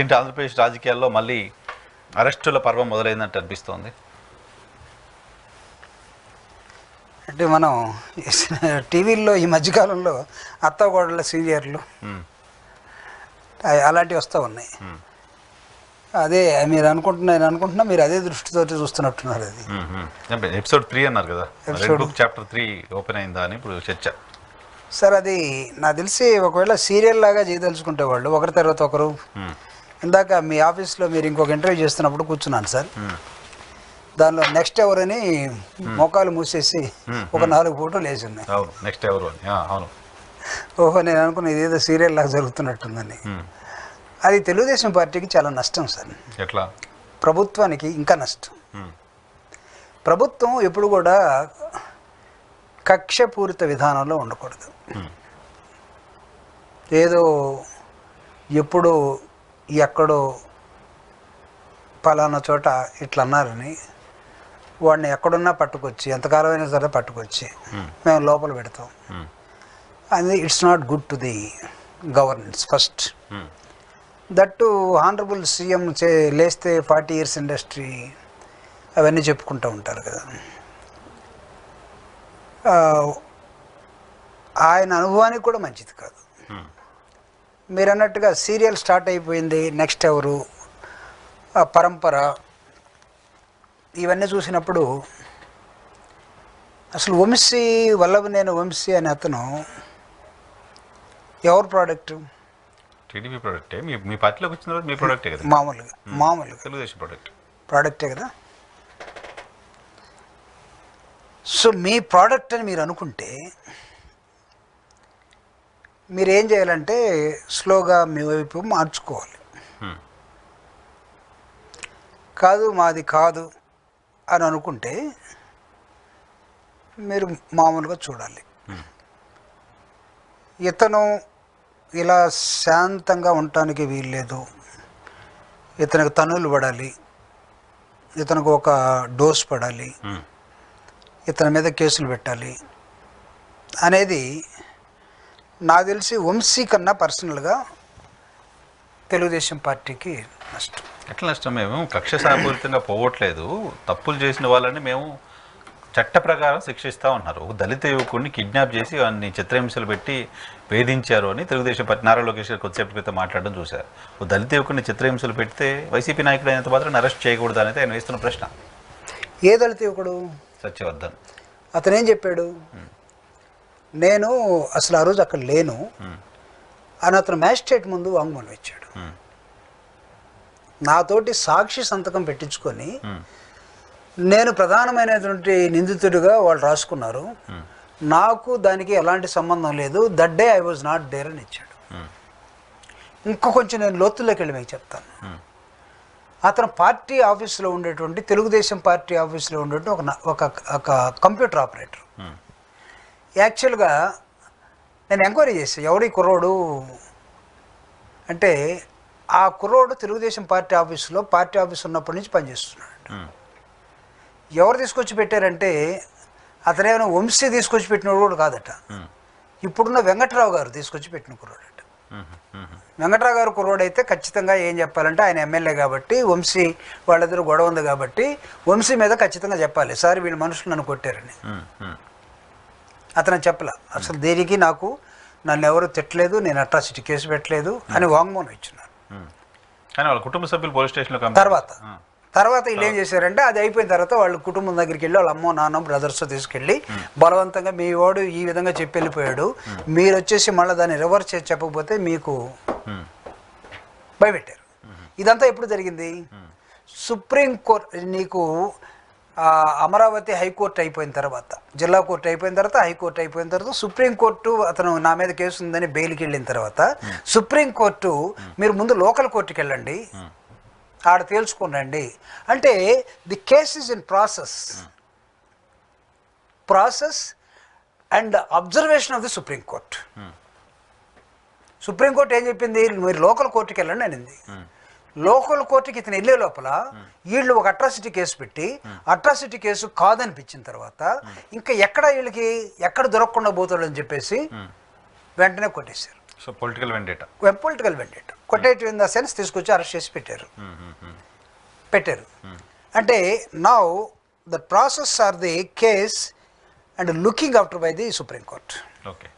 ఏంటి ఆంధ్రప్రదేశ్ రాజకీయాల్లో మళ్ళీ అరెస్టుల పర్వం మొదలైందంటే అనిపిస్తోంది. అంటే మనం టీవీల్లో ఈ మధ్యకాలంలో అత్తగోడల సీరియర్లు అలాంటివి వస్తూ ఉన్నాయి. అదే మీరు నేను అనుకుంటున్నా మీరు అదే దృష్టితో చూస్తున్నట్టున్నారు. అది ఎపిసోడ్ 3 అన్నారు కదా, ఎపిసోడ్ చాప్టర్ 3 ఓపెన్ అయిందా అని ఇప్పుడు చర్చ. సార్ అది నాకు తెలిసి ఒకవేళ సీరియల్ లాగా చేయదలుచుకుంటే వాళ్ళు ఒకరి తర్వాత ఒకరు. ఇందాక మీ ఆఫీస్లో మీరు ఇంకొక ఇంటర్వ్యూ చేస్తున్నప్పుడు కూర్చున్నాను సార్. దానిలో నెక్స్ట్ ఎవరు అని మోకాలు మూసేసి ఒక 4 ఫోటోలు వేసి ఉన్నాయి. నెక్స్ట్ ఎవరు అని. అవును. ఓహో, నేను అనుకున్నా ఇదేదో సీరియల్ లాగా జరుగుతున్నట్టుందని. అది తెలుగుదేశం పార్టీకి చాలా నష్టం సార్. ఎట్లా? ప్రభుత్వానికి ఇంకా నష్టం. ప్రభుత్వం ఎప్పుడు కూడా కక్షపూరిత విధానంలో ఉండకూడదు. ఏదో ఎప్పుడు ఎక్కడో పలానా చోట ఇట్లా అన్నారని వాడిని ఎక్కడున్నా పట్టుకొచ్చి ఎంతకాలమైనా సరే పట్టుకొచ్చి మేము లోపల పెడతాం. అది it's not good to the governance first. That honourable CM లేస్తే 40 years ఇండస్ట్రీ అవన్నీ చెప్పుకుంటూ ఉంటారు కదా. ఆయన అనుభవానికి కూడా మంచిది కాదు. మీరు అన్నట్టుగా సీరియల్ స్టార్ట్ అయిపోయింది, నెక్స్ట్ ఎవరు, పరంపర, ఇవన్నీ చూసినప్పుడు అసలు వంశీ వల్లభనేని వంశీ అనే అతను ఎవరు ప్రోడక్ట్? టీడీపీ ప్రోడక్టే. మీ పార్టీలోకి వచ్చిన తర్వాత మీ ప్రోడక్టే కదా. మామూలుగా తెలుగుదేశం ప్రోడక్టే కదా. సో మీ ప్రోడక్ట్ అని మీరు అనుకుంటే మీరు ఏం చేయాలంటే స్లోగా మీ వైపు మార్చుకోవాలి. కాదు మాది కాదు అని అనుకుంటే మీరు మామూలుగా చూడాలి. ఇతను ఇలా శాంతంగా ఉండటానికి వీల్లేదు, ఇతనికి తన్నులు పడాలి, ఇతనికి ఒక డోస్ పడాలి, ఇతని మీద కేసులు పెట్టాలి అనేది నాకు తెలిసి వంశీ కన్నా పర్సనల్గా తెలుగుదేశం పార్టీకి నష్టం. ఎట్లా నష్టం? మేము కక్ష సాపూరితంగా పోవట్లేదు. తప్పులు చేసిన వాళ్ళని మేము చట్ట ప్రకారం శిక్షిస్తూ ఉన్నారు. ఒక దళిత యువకుడిని కిడ్నాప్ చేసి వాడిని చిత్రహింసలు పెట్టి వేధించారు అని తెలుగుదేశం పార్టీ నారా లోకేష్ గారు కొద్దిసేపటి క్రితం మాట్లాడడం చూశారు. ఒక దళిత యువకుడిని చిత్రహింసలు పెడితే వైసీపీ నాయకుడు అయినంత మాత్రం అరెస్ట్ చేయకూడదు అనేది ఆయన వేస్తున్న ప్రశ్న. ఏ దళిత యువకుడు? సత్యవర్ధన్. అతనేం చెప్పాడు? నేను అసలు ఆ రోజు అక్కడ లేను అని అతను మ్యాజిస్ట్రేట్ ముందు వాంగ్మూలం ఇచ్చాడు. నాతోటి సాక్షి సంతకం పెట్టించుకొని నేను ప్రధానమైనటువంటి నిందితుడిగా వాళ్ళు రాసుకున్నారు, నాకు దానికి ఎలాంటి సంబంధం లేదు, that day I was not there అని ఇచ్చాడు. ఇంకా కొంచెం నేను లోతుల్లోకి వెళ్ళి మీకు చెప్తాను. అతను పార్టీ ఆఫీసులో ఉండేటువంటి తెలుగుదేశం పార్టీ ఆఫీసులో ఉండేటువంటి ఒక కంప్యూటర్ ఆపరేటర్. యాక్చువల్గా నేను ఎంక్వైరీ చేశాను ఎవడి కుర్రోడు అంటే, ఆ కుర్రోడు తెలుగుదేశం పార్టీ ఆఫీస్ ఉన్నప్పటి నుంచి పనిచేస్తున్నాడు. ఎవరు తీసుకొచ్చి పెట్టారంటే అతనేమైనా వంశీ తీసుకొచ్చి పెట్టినోడు కూడా కాదట, ఇప్పుడున్న వెంకట్రావు గారు తీసుకొచ్చి పెట్టిన కుర్రోడట. వెంకట్రావు గారు కుర్రోడైతే ఖచ్చితంగా ఏం చెప్పాలంటే ఆయన ఎమ్మెల్యే కాబట్టి, వంశీ వాళ్ళిద్దరు గొడవ ఉంది కాబట్టి వంశీ మీద ఖచ్చితంగా చెప్పాలి, సార్ వీళ్ళ మనుషులు నన్ను కొట్టారని. అతను చెప్పలే, అసలు దేనికి నన్ను ఎవరు తిట్టలేదు, నేను అట్రాసిటీ కేసు పెట్టలేదు అని వాంగ్మూలం ఇచ్చున్నారు. కుటుంబ సభ్యులు పోలీస్ స్టేషన్లో తర్వాత వీళ్ళు ఏం చేశారంటే అది అయిపోయిన తర్వాత వాళ్ళు కుటుంబం దగ్గరికి వెళ్ళి వాళ్ళ అమ్మో నాన్న బ్రదర్స్ తీసుకెళ్ళి బలవంతంగా మీ వాడు ఈ విధంగా చెప్పి వెళ్ళిపోయాడు, మీరు వచ్చేసి మళ్ళీ దాన్ని రివర్స్ చేసి చెప్పకపోతే మీకు భయపెట్టారు. ఇదంతా ఎప్పుడు జరిగింది? సుప్రీంకోర్టు నీకు అమరావతి హైకోర్టు అయిపోయిన తర్వాత, జిల్లా కోర్టు అయిపోయిన తర్వాత, హైకోర్టు అయిపోయిన తర్వాత సుప్రీంకోర్టు అతను నా మీద కేసు ఉందని బెయిల్కి వెళ్ళిన తర్వాత సుప్రీంకోర్టు మీరు ముందు లోకల్ కోర్టుకి వెళ్ళండి, ఆడ తేల్చుకోనండి అంటే the case is in process and observation of the supreme court. Supreme court ఏం చెప్పింది? మీరు లోకల్ కోర్టుకి వెళ్ళండి అనింది. లోకల్ కోర్టుకి ఇతను వెళ్ళే లోపల వీళ్ళు ఒక అట్రాసిటీ కేసు పెట్టి అట్రాసిటీ కేసు కాదనిపించిన తర్వాత ఇంకా వీళ్ళకి ఎక్కడ దొరకకుండా పోతాడు అని చెప్పేసి వెంటనే కొట్టేశారు. So political vendetta. కొట్టేటివ్ ఇన్ ద సెన్స్ తీసుకొచ్చి అరెస్ట్ చేసి పెట్టారు. అంటే now the process are the case and looking after by the Supreme Court. Okay,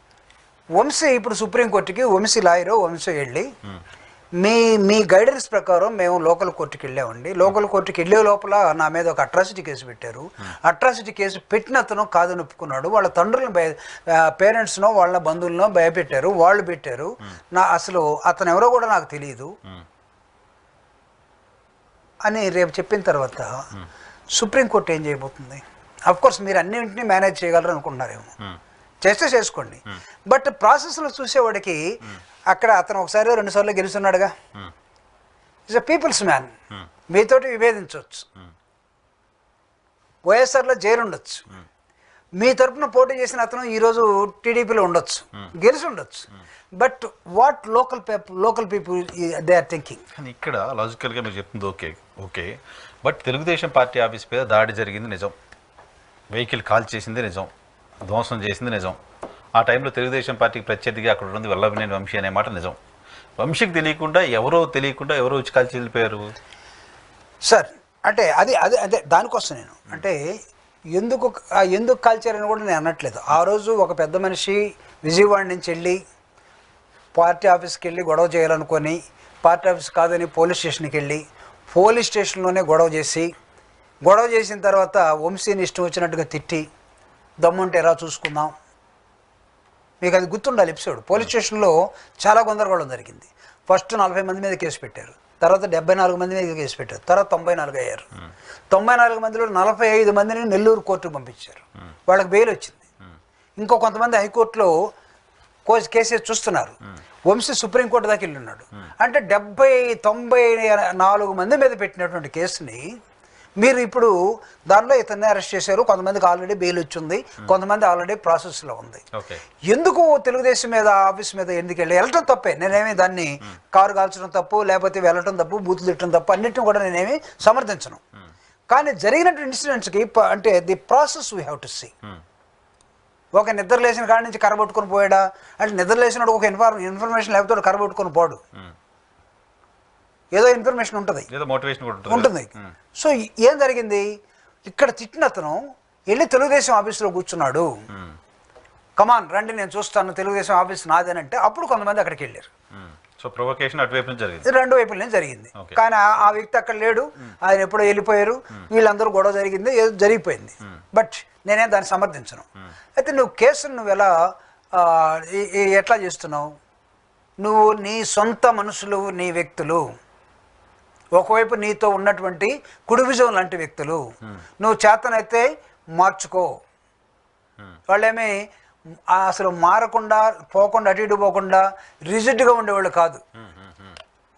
Vamsi ఇప్పుడు సుప్రీంకోర్టుకి వంశీ లాయరు వంశీ వెళ్ళి మీ గైడెన్స్ ప్రకారం మేము లోకల్ కోర్టుకి వెళ్ళామండి. లోకల్ కోర్టుకి వెళ్ళే లోపల నా మీద ఒక అట్రాసిటీ కేసు పెట్టారు. అట్రాసిటీ కేసు పెట్టిన అతను కాదని ఒప్పుకున్నాడు. వాళ్ళ తండ్రులను పేరెంట్స్నో వాళ్ళ బంధువులనో భయపెట్టారు, వాళ్ళు పెట్టారు. అసలు అతను ఎవరో కూడా నాకు తెలియదు అని రేపు చెప్పిన తర్వాత సుప్రీంకోర్టు ఏం చేయబోతుంది? అఫ్కోర్స్ మీరు అన్నింటినీ మేనేజ్ చేయగలరు అనుకుంటున్నారేమో, చేస్తే చేసుకోండి. బట్ ప్రాసెస్లో చూసేవాడికి అక్కడ అతను ఒకసారి 2 సార్లు గెలుస్తున్నాడుగా. Is a people's man. మీతోటి విభేదించవచ్చు, వైఎస్ఆర్లో జైలు ఉండొచ్చు, మీ తరపున పోటీ చేసిన అతను ఈరోజు టీడీపీలో ఉండొచ్చు, గెలిచి ఉండొచ్చు. But what local people they are thinking. కానీ ఇక్కడ లాజికల్గా మీరు చెప్తుంది okay but Telugu Desam party office మీద దాడి జరిగింది నిజం, వెహికల్ కాల్ చేసింది నిజం, ధ్వంసం చేసింది నిజం. ఆ టైంలో తెలుగుదేశం పార్టీకి ప్రత్యర్థిగా అక్కడ ఉంది వల్లభనేని వంశీ అనే మాట నిజం. వంశీకి తెలియకుండా ఎవరో వచ్చి కాల్చి వెళ్ళిపోయారు సార్. అంటే అదే దానికోసం నేను అంటే ఎందుకు కాల్చారని కూడా నేను అనట్లేదు. ఆ రోజు ఒక పెద్ద మనిషి విజయవాడ నుంచి వెళ్ళి పార్టీ ఆఫీస్కి వెళ్ళి గొడవ చేయాలనుకొని పార్టీ ఆఫీస్ కాదని పోలీస్ స్టేషన్కి వెళ్ళి పోలీస్ స్టేషన్లోనే గొడవ చేసిన తర్వాత వంశీని ఇష్టం వచ్చినట్టుగా తిట్టి దమ్ముంటే ఎలా చూసుకుందాం. మీకు అది గుర్తుండాలి ఎపిసోడ్. పోలీస్ స్టేషన్లో చాలా గందరగోళం జరిగింది. ఫస్ట్ 40 మంది మీద కేసు పెట్టారు, తర్వాత 74 మంది మీద కేసు పెట్టారు, తర్వాత 94 అయ్యారు. 94 మందిలో 45 మందిని నెల్లూరు కోర్టుకు పంపించారు, వాళ్ళకి బెయిల్ వచ్చింది. ఇంకో కొంతమంది హైకోర్టులో కేసు చూస్తున్నారు. వంశీ సుప్రీంకోర్టు దాకా వెళ్ళున్నాడు. అంటే 94 మంది మీద పెట్టినటువంటి కేసుని మీరు ఇప్పుడు దానిలో ఇతన్ని అరెస్ట్ చేశారు. కొంతమందికి ఆల్రెడీ బెయిల్ వచ్చింది, కొంతమంది ఆల్రెడీ ప్రాసెస్లో ఉంది. ఎందుకు తెలుగుదేశం మీద ఆఫీస్ మీద ఎందుకు వెళ్ళటం తప్పే. నేనేమి దాన్ని కారు కాల్చడం తప్పు, లేకపోతే వెళ్ళటం తప్పు, బూతులు తిట్టడం తప్పు, అన్నింటిని కూడా నేనేమి సమర్థించను. కానీ జరిగినటువంటి ఇన్సిడెంట్స్కి అంటే the process we have to see. ఒక నిద్ర లేచిన కాడి నుంచి కరబొట్టుకొని పోయాడా అంటే నిద్ర లేచినప్పుడు ఒక ఇన్ఫర్మేషన్ లేకపోతే కరబొట్టుకొని పోడు, ఏదో ఇన్ఫర్మేషన్ ఉంటుంది. సో ఏం జరిగింది? ఇక్కడ తిట్టిన అతను వెళ్ళి తెలుగుదేశం ఆఫీసులో కూర్చున్నాడు. కమాన్ రండి నేను చూస్తాను, తెలుగుదేశం ఆఫీస్ నాదేనంటే అప్పుడు కొంతమంది అక్కడికి వెళ్ళారు. సో ప్రొవొకేషన్ అటువైపు నుంచి జరిగింది, 2 వైపుల నుంచి జరిగింది. కానీ ఆ వ్యక్తి అక్కడ లేడు, ఆయన ఎప్పుడో వెళ్ళిపోయారు. వీళ్ళందరూ గొడవ జరిగింది, ఏదో జరిగిపోయింది. బట్ నేనేం దాన్ని సమర్థించను. అయితే నువ్వు కేసును ఎలా ఎట్లా చేస్తున్నావు? నువ్వు నీ సొంత మనుషులు, నీ వ్యక్తులు, ఒకవైపు నీతో ఉన్నటువంటి కుడివిజం లాంటి వ్యక్తులు, నువ్వు చేతనైతే మార్చుకో. వాళ్ళేమీ అసలు మారకుండా పోకుండా అటు ఇటు పోకుండా రిజిడ్గా ఉండేవాళ్ళు కాదు.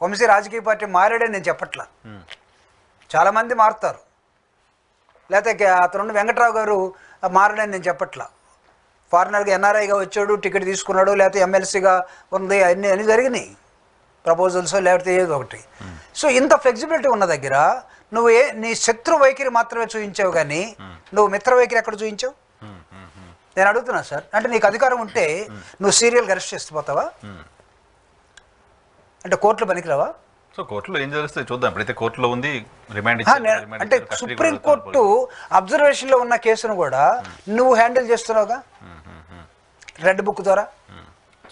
వంశీ రాజకీయ పార్టీ మారాడని నేను చెప్పట్లా, చాలామంది మారుతారు. లేకపోతే అతను వెంకట్రావు గారు మారాడని నేను చెప్పట్లా. ఫారినర్గా ఎన్ఆర్ఐగా వచ్చాడు, టికెట్ తీసుకున్నాడు, లేకపోతే ఎమ్మెల్సీగా ఉంది, అన్నీ జరిగినాయి, ప్రపోజల్స్ లేకపోతే ఏదో ఒకటి. సో ఇంత ఫ్లెక్సిబిలిటీ ఉన్న దగ్గర నువ్వు నీ శత్రు వైఖరి మాత్రమే చూపించావు, కానీ నువ్వు మిత్ర వైఖరి ఎక్కడ చూపించావు? నేను అడుగుతున్నా సార్. అంటే నీకు అధికారం ఉంటే నువ్వు సీరియల్గా అరెస్ట్ చేసిపోతావా? అంటే కోర్టులో పనికిరావా? సో కోర్టులో ఏం జరుగుతుంది చూద్దాం. ఇప్పుడైతే కోర్టులో ఉంది, రిమాండ్ అంటే సుప్రీంకోర్టు అబ్జర్వేషన్లో ఉన్న కేసును కూడా నువ్వు హ్యాండిల్ చేస్తున్నావుగా రెడ్ బుక్ ద్వారా.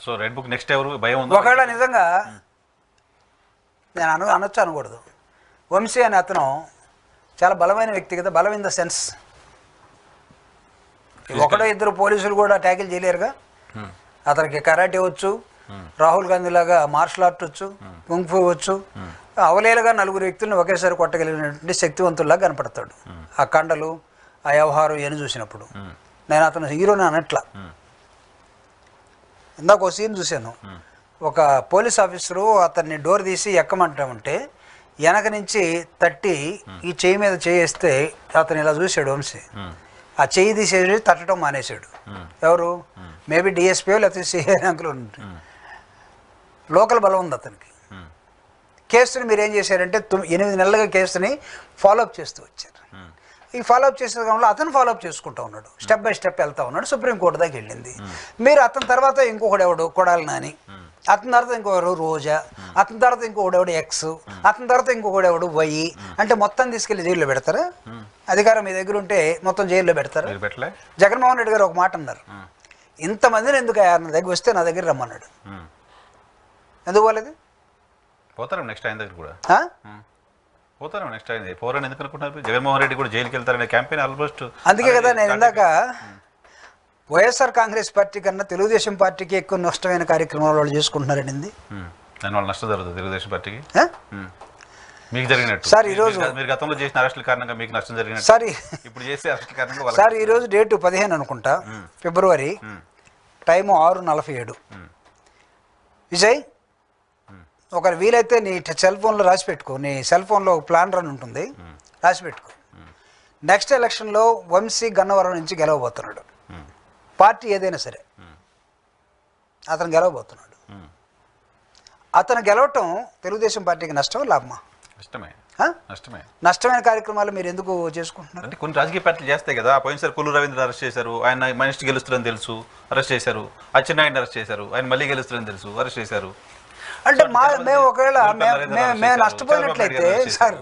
సో రెడ్ బుక్ నెక్స్ట్ ఎవరు భయం ఉంది? ఒకవేళ నిజంగా నేను అనొచ్చు అనకూడదు, వంశీ అనే అతను చాలా బలమైన వ్యక్తి కదా, బలం ఇన్ ద సెన్స్ ఒకడో ఇద్దరు పోలీసులు కూడా ట్యాకిల్ చేయలేరుగా. అతనికి కరాటే వచ్చు, రాహుల్ గాంధీ లాగా మార్షల్ ఆర్ట్ వచ్చు, కుంగ్ఫూ వచ్చు. అవలేలుగా 4 వ్యక్తులను ఒకేసారి కొట్టగలిగినటువంటి శక్తివంతుల్లాగా కనపడతాడు. ఆ కండలు, ఆ వ్యవహారం ఇవన్నీ చూసినప్పుడు నేను అతను హీరోని అనట్లా. ఇందాక ఒక సీన్ చూశాను, ఒక పోలీస్ ఆఫీసరు అతన్ని డోర్ తీసి ఎక్కమంటామంటే వెనక నుంచి తట్టి ఈ చెయ్యి మీద చేయిస్తే అతను ఇలా చూశాడు వంశీ. ఆ చెయ్యి తీసేసి తట్టడం మానేశాడు. ఎవరు? మేబీ డిఎస్పీ లేకపోతే సిఐ ర్యాంకులో ఉంటుంది. లోకల్ బలం ఉంది అతనికి. కేసుని మీరు ఏం చేశారంటే 8 నెలలుగా కేసుని ఫాలోఅప్ చేస్తూ వచ్చారు. ఈ ఫాలోఅప్ చేసే క్రమంలో అతను ఫాలోఅప్ చేసుకుంటూ ఉన్నాడు, స్టెప్ బై స్టెప్ వెళ్తూ ఉన్నాడు. సుప్రీంకోర్టు దాకా వెళ్ళింది. మీరు అతని తర్వాత ఇంకొకడు ఎవడు, కొడాలి నాని, అతని తర్వాత ఇంకొకడు రోజా, అతని తర్వాత ఇంకొకడెవడు ఎక్స్, అతని తర్వాత ఇంకొకడెవడు వై. అంటే మొత్తం తీసుకెళ్లి జైల్లో పెడతారా? అధికారం మీ దగ్గర ఉంటే మొత్తం జైల్లో పెడతారా? జగన్మోహన్ రెడ్డి గారు ఒక మాట అన్నారు, ఇంతమందిని ఎందుకు నా దగ్గర వస్తే నా దగ్గర రమ్మన్నాడు. ఎందుకు పోలేదు? పోతారు నెక్స్ట్ ఆయన దగ్గర కూడా పోతారు. నెక్స్ట్ ఆయన పోరని ఎందుకు అనుకుంటున్నారు? జగన్మోహన్ రెడ్డి కూడా జైలుకి వెళ్తారనే క్యాంపెయిన్ ఆల్మోస్ట్. అందుకే కదా నేను ఇందాక వైఎస్ఆర్ కాంగ్రెస్ పార్టీ కన్నా తెలుగుదేశం పార్టీకి ఎక్కువ నష్టమైన కార్యక్రమాలు వాళ్ళు చేసుకుంటున్నారండి. దానివల్ల నష్టం జరుగుతుంది తెలుగుదేశం పార్టీకి. మీకు జరిగినట్టు సార్ ఈరోజు మీరు గతంలో చేసిన అరెస్టుల కారణంగా మీకు నష్టం జరిగినట్టు సార్ ఇప్పుడు చేసే అరెస్టుల కారణంగా సార్ ఈరోజు డేటు 15 అనుకుంటా, ఫిబ్రవరి, టైము 6:47. విజయ్, ఒక వీలైతే నీ సెల్ ఫోన్లో రాసి పెట్టుకో, నీ సెల్ ఫోన్లో ప్లాన్ రన్ ఉంటుంది, రాసి పెట్టుకో. నెక్స్ట్ ఎలక్షన్లో వంశీ గన్నవరం నుంచి గెలవబోతున్నాడు. పార్టీ ఏదైనా సరే అతను గెలవబోతున్నాడు. అతను గెలవటం తెలుగుదేశం పార్టీకి నష్టం లాభమా? నష్టమైన కార్యక్రమాలు మీరు ఎందుకు చేసుకుంటున్నారు? అంటే కొన్ని రాజకీయ పార్టీలు చేస్తాయి కదా. పోయినసారి కొల్లు రవీంద్ర అరెస్ట్ చేశారు, ఆయన మనిషి గెలుస్తారని తెలుసు అరెస్ట్ చేశారు. అచ్చెన్నాయుడిని అరెస్ట్ చేశారు, ఆయన మళ్ళీ గెలుస్తారని తెలుసు అరెస్ట్ చేశారు. అంటే మేము ఒకవేళ మేము నష్టపోయినట్లయితే సార్,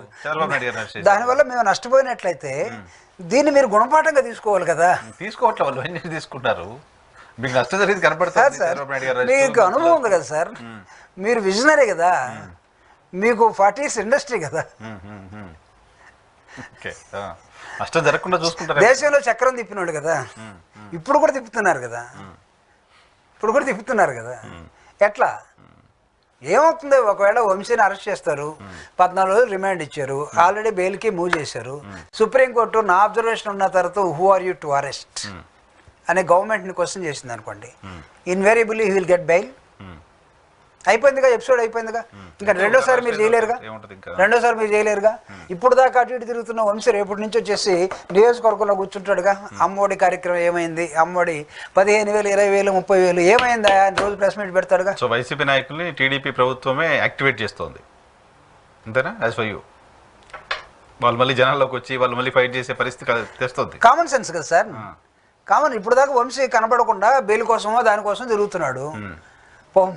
దానివల్ల మేము నష్టపోయినట్లయితే దీన్ని మీరు గుణపాఠంగా తీసుకోవాలి కదా. తీసుకోవట్లే, వాళ్ళు అన్ని తీసుకుంటారు. మీకు నష్టం జరిగింది కనపడుతుంది సార్. మీకు అనుభవం ఉంది కదా సార్, మీరు విజనరీ కదా, మీకు 40 years ఇండస్ట్రీ కదా. నష్టం జరగకుండా చూసుకుంటారు. దేశంలో చక్రం తిప్పినాడు కదా, ఇప్పుడు కూడా తిప్పుతున్నారు కదా. ఎట్లా ఏమవుతుంది? ఒకవేళ వంశీని అరెస్ట్ చేస్తారు, 14 రోజులు రిమాండ్ ఇచ్చారు, ఆల్రెడీ బెయిల్కి మూవ్ చేశారు. సుప్రీంకోర్టు నా అబ్జర్వేషన్ ఉన్న తర్వాత who are you to arrest అనే గవర్నమెంట్ని క్వశ్చన్ చేసింది అనుకోండి, invariably he will get bail. అయిపోయిందిగా, ఎపిసోడ్ అయిపోయిందిగా. ఇంకా రెండోసారి మీరు చేయలేరుగా. ఇప్పుడు దాకా అటు ఇటు తిరుగుతున్న వంశీ రేపటి నుంచి వచ్చేసి నియోజకవర్గంలో కూర్చుంటాడుగా. అమ్మఒడి కార్యక్రమం ఏమైంది, అమ్మఒడి 15,000, 20,000, 30,000 ఏమైందా ఆయన రోజు ప్రెస్ మీట్ పెడతాడుగా. సో వైసీపీ నాయకుల్ని టీడీపీ ప్రభుత్వమే యాక్టివేట్ చేస్తోంది అంతేనా? యాజ్ ఫర్ యూ, వాళ్ళు మళ్ళీ జనాల్లోకి వచ్చి వాళ్ళు మళ్ళీ ఫైట్ చేసే పరిస్థితి తెస్తుంది. కామన్ సెన్స్ కదా సార్, కామన్. ఇప్పుడు దాకా వంశీ కనబడకుండా బెయిల్ కోసమో దానికోసం తిరుగుతున్నాడు.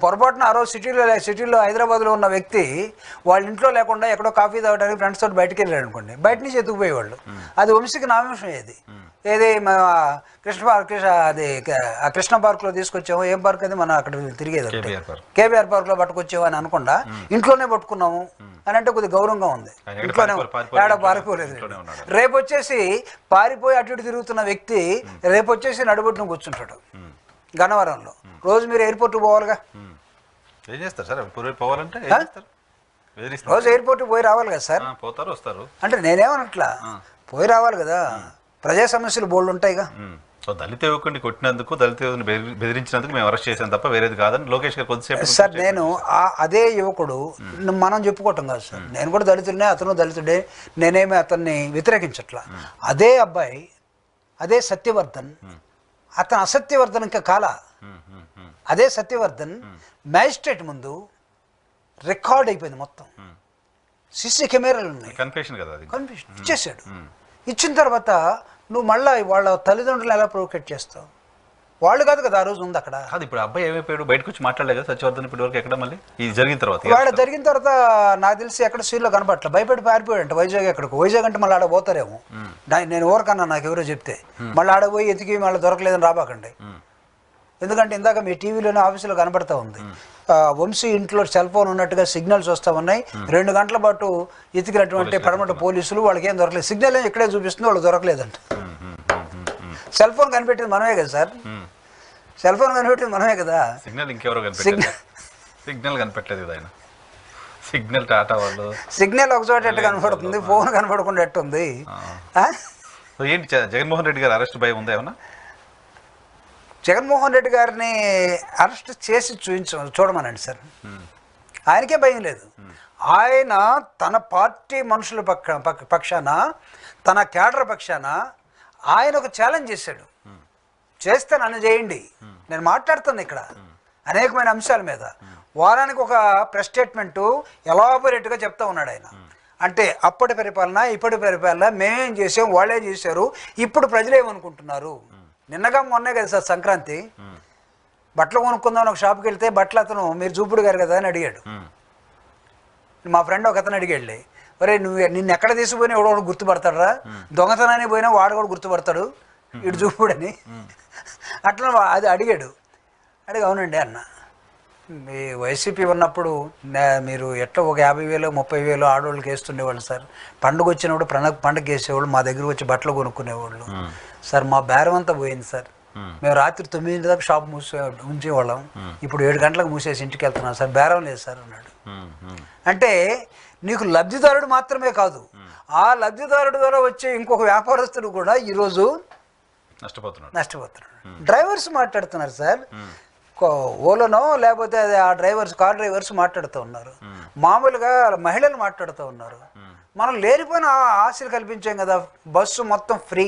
పొరపాటున ఆ రోజు సిటీలో హైదరాబాద్లో ఉన్న వ్యక్తి వాళ్ళ ఇంట్లో లేకుండా ఎక్కడో కాఫీ తాగడానికి ఫ్రెండ్స్ తోటి బయటకు వెళ్ళాడు అనుకోండి, బయట నుంచి ఎత్తుకుపోయేవాళ్ళు. అది వంశీకి నామేషం. ఏది కృష్ణ పార్క్లో తీసుకొచ్చాము. ఏం పార్క్ అది? మనం అక్కడ తిరిగేది కేబీఆర్ పార్క్లో పట్టుకొచ్చాము అని అనకుండా ఇంట్లోనే పట్టుకున్నాము అని అంటే కొద్దిగా గౌరవంగా ఉంది. ఇంట్లోనే ఏడా పారిపోలేదు. రేపు వచ్చేసి పారిపోయి అటు ఇటు తిరుగుతున్న వ్యక్తి రేపు వచ్చేసి నడుబొట్టును కూర్చుంటాడు గన్నవరంలో. రోజు మీరు ఎయిర్పోర్ట్కి పోవాలిగా. ఏం చేస్తారు సార్ పోవాలంటే? రోజు ఎయిర్పోర్ట్కి పోయి రావాలి కదా సార్. పోతారు వస్తారు అంటే నేనేమనట్లా, పోయి రావాలి కదా. ప్రజా సమస్యలు బోల్డ్ ఉంటాయిగా. దళిత యువకుడిని కొట్టినందుకు, దళిత యువకుని బెదిరించినందుకు మేము అరెస్ట్ చేసాం తప్ప వేరేది కాదని లోకేష్ గారు కొద్దిసేపు సార్. నేను అదే యువకుడు, మనం చెప్పుకోవటం కాదు సార్. నేను కూడా దళితుడినే, అతను దళితుడే. నేనేమి అతన్ని వ్యతిరేకించట్లా. అదే అబ్బాయి, అదే సత్యవర్ధన్, అతను అసత్యవర్ధన్ ఇంకా కాల. అదే సత్యవర్ధన్ మ్యాజిస్ట్రేట్ ముందు రికార్డ్ అయిపోయింది మొత్తం. సీసీ కెమెరాలు ఉన్నాయి. కన్ఫెషన్ ఇచ్చేసాడు. ఇచ్చిన తర్వాత నువ్వు మళ్ళీ వాళ్ళ తల్లిదండ్రులు ఎలా ప్రొవోకేట్ చేస్తావు? వాళ్ళు కాదు కదా ఆ రోజు ఉంది అక్కడ. అది ఇప్పుడు అబ్బాయి ఏమైపోయాడు, బయటకు వచ్చి మాట్లాడలేదు కదా సత్యవర్ధన్ ఇప్పటి వరకు. ఎక్కడ మళ్ళీ ఇది జరిగిన తర్వాత నాకు తెలిసి ఎక్కడ సీల్లో కనపట్ల, భయపడి పారిపోయాడంట వైజాగ్. ఎక్కడికి వైజాగ్ అంటే మళ్ళీ ఆడ పోతారేమో. నేను ఎవరికన్నా నాకు ఎవరో చెప్తే మళ్ళీ ఆడ పోయి ఎతికి మళ్ళీ దొరకలేదని రాబాకండి. ఎందుకంటే ఇందాక మీ టీవీలోనే ఆఫీసులో కనబడతా ఉంది, వంశీ ఇంట్లో సెల్ ఫోన్ ఉన్నట్టుగా సిగ్నల్స్ వస్తూ ఉన్నాయి. 2 గంటల పాటు ఎతికినటువంటి పడమట పోలీసులు వాళ్ళకి ఏం దొరకలేదు. సిగ్నల్ ఇక్కడే చూపిస్తుంది, వాళ్ళు దొరకలేదంట. సెల్ ఫోన్ కనిపెట్టింది మనమే కదా సార్. సెల్ ఫోన్ కనిపెట్టింది మనమే కదా. సిగ్నల్ ఇంకెవరో సిగ్నల్ కనిపెట్టలేదు కదా ఆయన. సిగ్నల్ టాటా వాళ్ళు. సిగ్నల్ ఒక చోట ఎట్టు కనపడుతుంది, ఫోన్ కనపడకుండా ఎట్టుంది? ఏంటి జగన్మోహన్ రెడ్డి గారు అరెస్ట్ భయం ఉందా ఏమన్నా? జగన్మోహన్ రెడ్డి గారిని అరెస్ట్ చేసి చూడమనండి సార్. ఆయనకే భయం లేదు. ఆయన తన పార్టీ మనుషుల పక్షాన, తన క్యాడర్ పక్షాన ఆయన ఒక ఛాలెంజ్ చేశాడు. చేస్తే నన్ను చేయండి, నేను మాట్లాడుతాను ఇక్కడ అనేకమైన అంశాల మీద. వారానికి ఒక ప్రెస్ స్టేట్మెంటు ఎలాబొరేట్గా చెప్తా ఉన్నాడు ఆయన. అంటే అప్పటి పరిపాలన, ఇప్పటి పరిపాలన, మేమేం చేసాం, వాళ్ళేం చేశారు, ఇప్పుడు ప్రజలు ఏమనుకుంటున్నారు. నిన్నగా మొన్నే కదా సార్ సంక్రాంతి. బట్టలు కొనుక్కుందామని ఒక షాప్కి వెళ్తే బట్టలు అతను మీరు చూపుడు గారు కదా అని అడిగాడు. మా ఫ్రెండ్ ఒక అతను అడిగాడులే, ఒరే నువ్వు నిన్ను ఎక్కడ తీసుకుపోయినా ఎవడో ఒకడు గుర్తుపడతాడురా, దొంగతనానికి పోయినా వాడు కూడా గుర్తుపడతాడు ఇటు చూపుడని. అట్లా అది అడిగాడు. అవునండి అన్న, మీ వైసీపీ ఉన్నప్పుడు మీరు ఎట్లా ఒక 50,000 30,000 ఆడవాళ్ళకి వేస్తుండేవాళ్ళు సార్. పండుగ వచ్చినప్పుడు పండుగ వేసేవాళ్ళు, మా దగ్గర వచ్చి బట్టలు కొనుక్కునేవాళ్ళు సార్. మా బేరం అంతా పోయింది సార్. మేము రాత్రి 9 దాకా షాప్ ఉంచేవాళ్ళం, ఇప్పుడు 7 గంటలకు మూసేసి ఇంటికి వెళ్తున్నాం సార్, బేరం లేదు సార్ అన్నాడు. అంటే నీకు లబ్ధిదారుడు మాత్రమే కాదు, ఆ లబ్ధిదారుడు ద్వారా వచ్చే ఇంకొక వ్యాపారస్తుడు కూడా ఈరోజు నష్టపోతున్నాడు. డ్రైవర్స్ మాట్లాడుతున్నారు సార్, ఓలోనో లేకపోతే అది ఆ డ్రైవర్స్, కార్ డ్రైవర్స్ మాట్లాడుతూ ఉన్నారు, మామూలుగా మహిళలు మాట్లాడుతూ ఉన్నారు. మనం లేనిపోయిన ఆశలు కల్పించాం కదా, బస్సు మొత్తం ఫ్రీ,